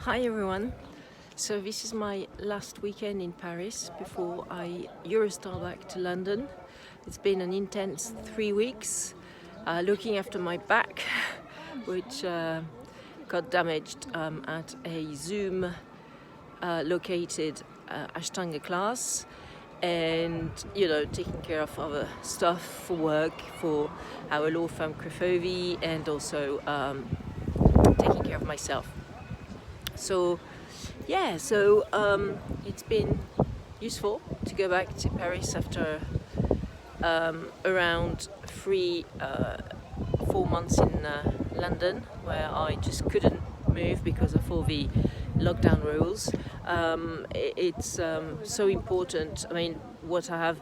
Hi everyone. So this is my last weekend in Paris before I Eurostar back to London. It's been an intense 3 weeks looking after my back, which got damaged at a Zoom located Ashtanga class, and taking care of other stuff for work for our law firm Crefovi, and also taking care of myself. So it's been useful to go back to Paris after around 4 months in London, where I just couldn't move because of all the lockdown rules. It's so important. I mean, what I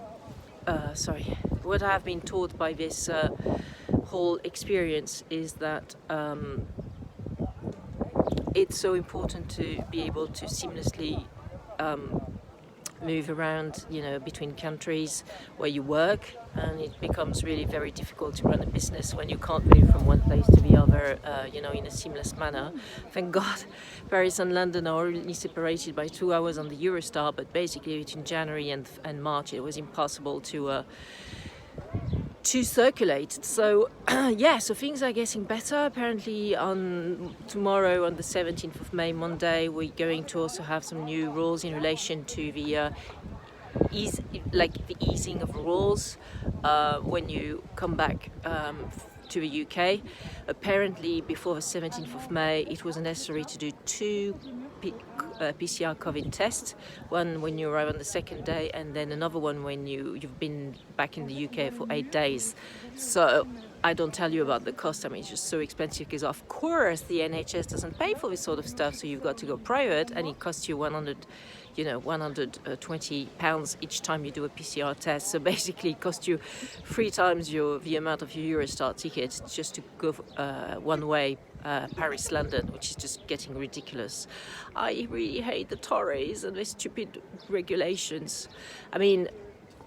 have been taught by this whole experience is that it's so important to be able to seamlessly move around, between countries where you work, and it becomes really very difficult to run a business when you can't move from one place to the other, in a seamless manner. Thank God, Paris and London are only separated by 2 hours on the Eurostar, but basically between January and March it was impossible to circulate. So so things are getting better. Apparently on tomorrow, on the 17th of May, Monday, we're going to also have some new rules in relation to the easing of rules when you come back to the UK. Apparently before the 17th of May it was necessary to do two PCR COVID tests, one when you arrive on the second day, and then another one when you've been back in the UK for 8 days. So I don't tell you about the cost. I mean, it's just so expensive because of course the NHS doesn't pay for this sort of stuff, so you've got to go private, and it costs you 120 pounds each time you do a PCR test. So basically it costs you 3 times the amount of your Eurostar ticket just to go one way, Paris-London, which is just getting ridiculous. I really hate the Tories and their stupid regulations. I mean,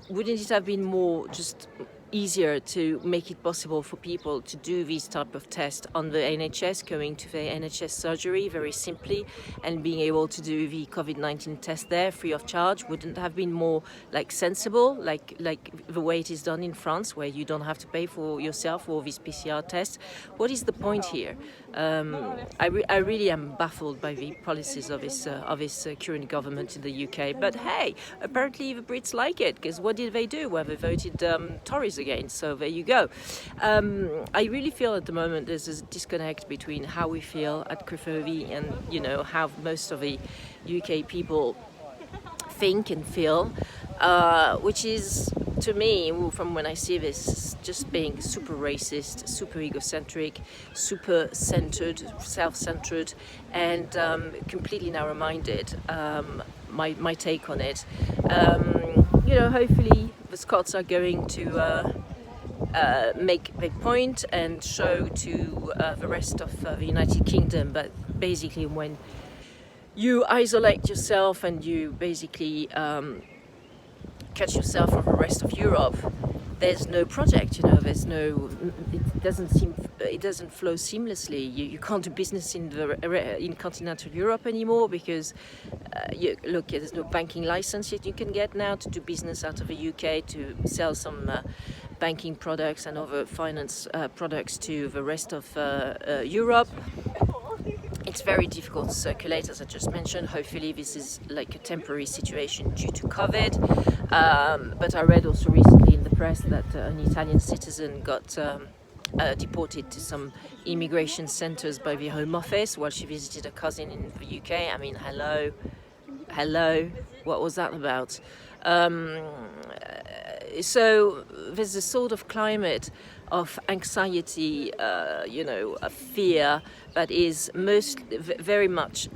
wouldn't it have been more just easier to make it possible for people to do these type of tests on the NHS, going to the NHS surgery very simply and being able to do the COVID-19 test there free of charge? Wouldn't have been more sensible, like the way it is done in France, where you don't have to pay for yourself for these PCR tests? What is the point here? I really am baffled by the policies of this current government in the UK. But hey, apparently the Brits like it, because what did they do? Well, they voted Tories again, so there you go. I really feel at the moment there's a disconnect between how we feel at Crefovi and how most of the UK people think and feel, which is, to me, from when I see this, just being super racist, super egocentric, super centered, self-centered, and completely narrow-minded. My take on it. Hopefully the Scots are going to make a point and show to the rest of the United Kingdom. But basically, when you isolate yourself and you basically cut yourself from the rest of Europe, there's no project. It doesn't flow seamlessly. You can't do business in continental Europe anymore because there's no banking license yet you can get now to do business out of the UK, to sell some banking products and other finance products to the rest of Europe. It's very difficult to circulate, as I just mentioned. Hopefully this is like a temporary situation due to COVID. But I read also recently in the press that an Italian citizen got deported to some immigration centres by the Home Office while she visited a cousin in the UK. I mean, hello, what was that about? So there's a sort of climate of anxiety, a fear that is very much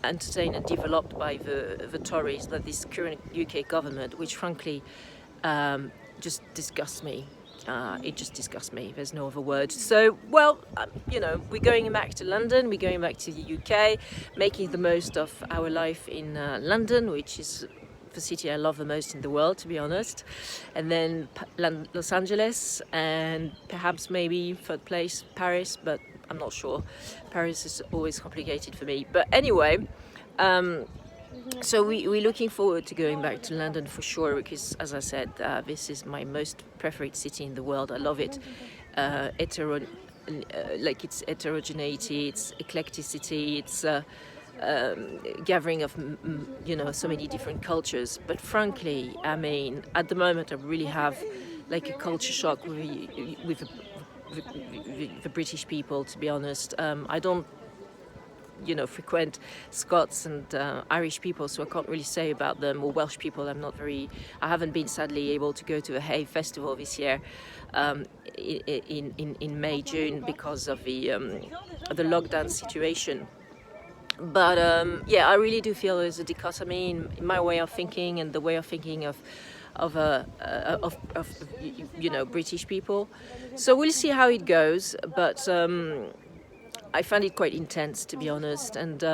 entertained and developed by the Tories, by this current UK government, which frankly just disgusts me. It just disgusts me. There's no other word. So, we're going back to London. We're going back to the UK, making the most of our life in London, which is the city I love the most in the world, to be honest. And then Los Angeles, and perhaps maybe third place Paris, but I'm not sure. Paris is always complicated for me. But anyway, so we're looking forward to going back to London for sure, because, as I said, this is my most preferred city in the world. I love it. Like its heterogeneity, its eclecticity, its gathering of so many different cultures. But frankly, I mean, at the moment, I really have like a culture shock with the British people. To be honest, I don't frequent Scots and Irish people, so I can't really say about them, or Welsh people. I haven't been sadly able to go to a Hay festival this year in May, June, because of the lockdown situation. But I really do feel there's a dichotomy in my way of thinking and the way of thinking of British people. So we'll see how it goes, but I find it quite intense, to be honest, and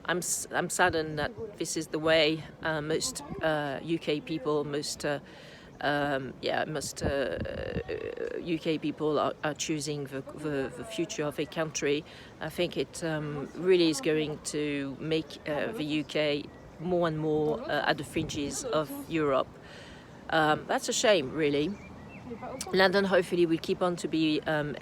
I'm saddened that this is the way most UK people, most UK people are choosing the future of a country. I think it really is going to make the UK more and more at the fringes of Europe. That's a shame, really. London hopefully will keep on to be an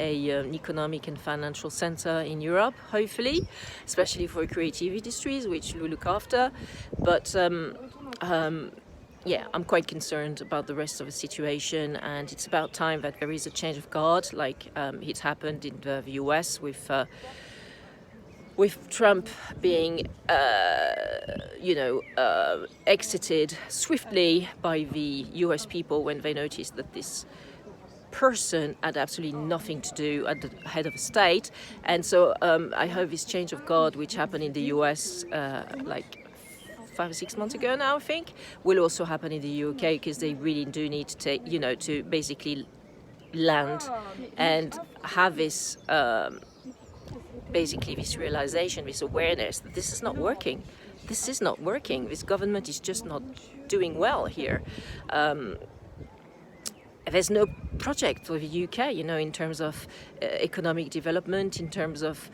economic and financial centre in Europe, hopefully, especially for creative industries, which we look after. But I'm quite concerned about the rest of the situation, and it's about time that there is a change of guard, like it happened in the US with Trump being, exited swiftly by the US people when they noticed that this person had absolutely nothing to do at the head of a state. And so I hope this change of guard, which happened in the US like 5 or 6 months ago now, I think, will also happen in the UK, because they really do need to take, to basically land and have this basically this realization, this awareness that this is not working. This is not working. This government is just not doing well here. There's no project for the UK, in terms of economic development, in terms of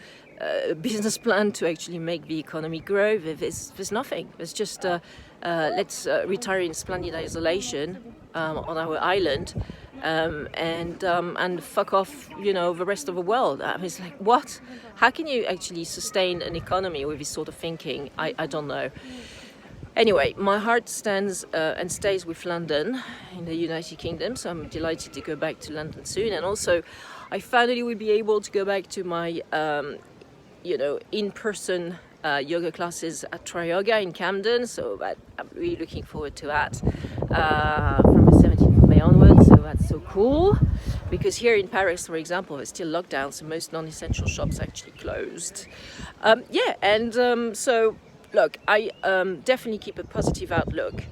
business plan to actually make the economy grow. There's nothing. There's just let's retire in splendid isolation on our island and fuck off, the rest of the world. I mean, it's like, what? How can you actually sustain an economy with this sort of thinking? I don't know. Anyway, my heart stands and stays with London in the United Kingdom, so I'm delighted to go back to London soon. And also, I finally will be able to go back to my, in-person yoga classes at Tri-Yoga in Camden, so I'm really looking forward to that from the 17th of May onwards, so that's so cool. Because here in Paris, for example, it's still locked down, so most non-essential shops are actually closed. So look, I definitely keep a positive outlook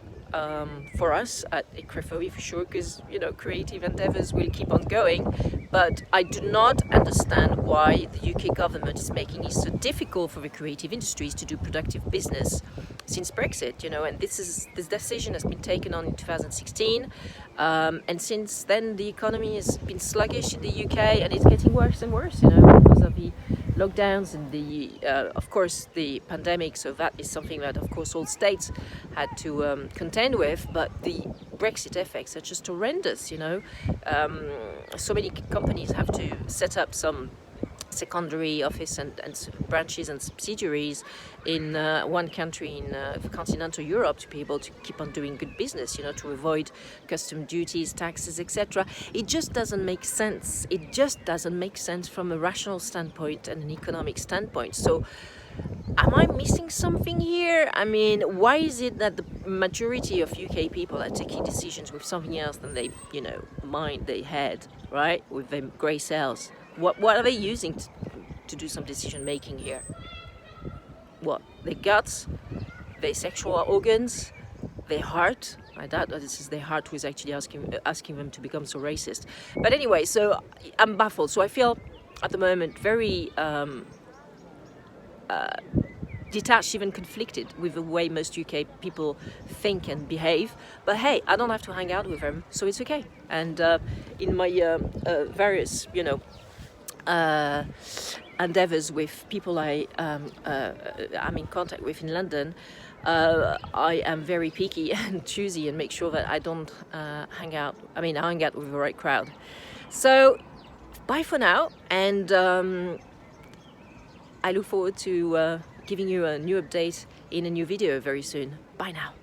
for us at Crefovi for sure, because creative endeavours will keep on going. But I do not understand why the UK government is making it so difficult for the creative industries to do productive business since Brexit. And this decision has been taken on in 2016, and since then the economy has been sluggish in the UK, and it's getting worse and worse. Because of the lockdowns and of course the pandemic. So that is something that of course all states had to contend with, but the Brexit effects are just horrendous. So many companies have to set up some secondary office and branches and subsidiaries in one country in continental Europe to be able to keep on doing good business, to avoid custom duties, taxes, etc. It just doesn't make sense. It just doesn't make sense from a rational standpoint and an economic standpoint. So am I missing something here? I mean, why is it that the majority of UK people are taking decisions with something else than they, mind they had, right? With their grey cells. What are they using to do some decision making here? What? Their guts, their sexual organs, their heart? I doubt that this is their heart who is actually asking them to become so racist. But anyway, so I'm baffled. So I feel at the moment very detached, even conflicted with the way most UK people think and behave. But hey, I don't have to hang out with them, so it's okay. And in my various, endeavors with people I'm in contact with in London, I am very picky and choosy and make sure that I don't hang out with the right crowd. So bye for now, and I look forward to giving you a new update in a new video very soon. Bye now.